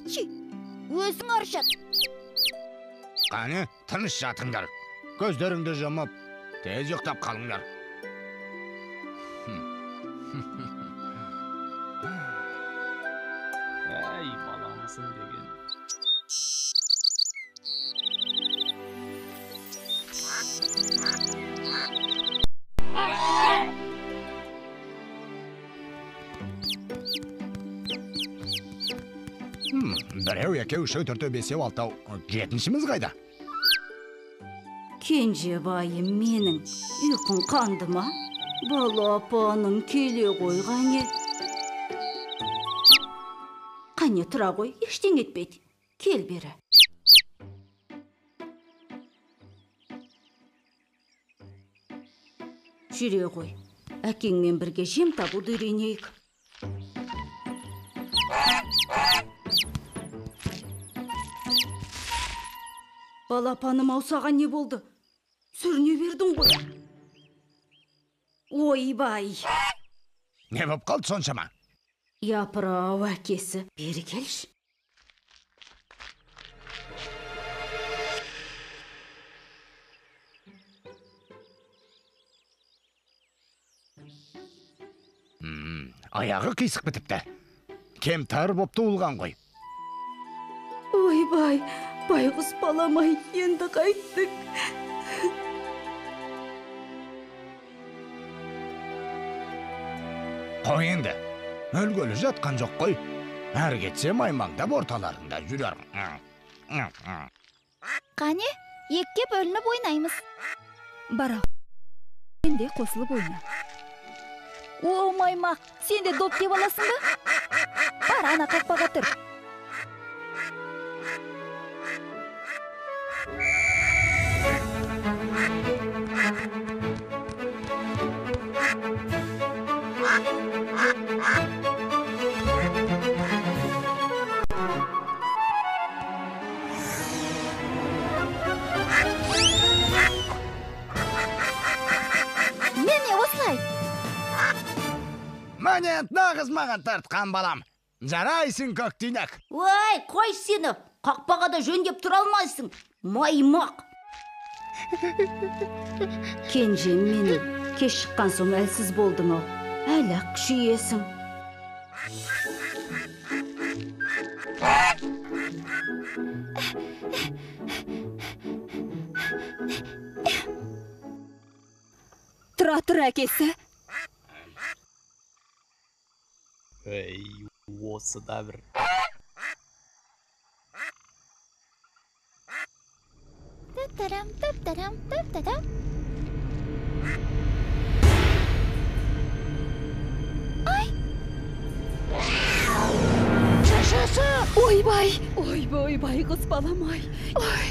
кетші. Өзің аршат. Қане, тыныш жатыңдар. Көздеріңді жұмып, тез ұйықтап қалыңдар. Әй, баламысың деген. Біреу, екеу, үшеу, төртеу, бесеу, алтау. Жетіншіміз қайда? Кенже байым менің ұйқын қанды ма? Балапаным келе қойғане. Қане тұра қой, ештен етпейді. Кел бері. Жүре қой. Әкеңмен бірге жем табуды үйренейік. Балапаным аусаған не болды? Сүріне бердің ғой. Ойбай. Не боп қалды соншама? Япыр-ау, әкесі. Бері келші. Аяғы қисық бітіпті. Кемтар боп туылған ғой. Ойбай, байғұс баламай енді қайттық. Қой енді, өлгөлі жатқан жоқ қой. Әр кетсе маймаңдап орталарында жүрер. Қане, екке бөлініп ойнаймыз. Бара, сен де қосылып ойна. О, маймақ, сен де доп деп аласың ба? Бар, ана қақпаға тұр. Мені осылай. Мәне нағыз маған тартқан балам. Жарайсың көк түйнек. Ой, қой сені. Қақпаға да жөндеп тұра алмайсың. Маймақ. Кенжем менің. Кеш шыққан соң әлсіз болдың ау. Әлі-ақ күшейесің. Тұра тұр әкесі. Ей, осы да бір. Тап-тарам, тап-тарам, тап-тарам. Ай! Ойбай, ойбай, байғұс балам ай. Ой.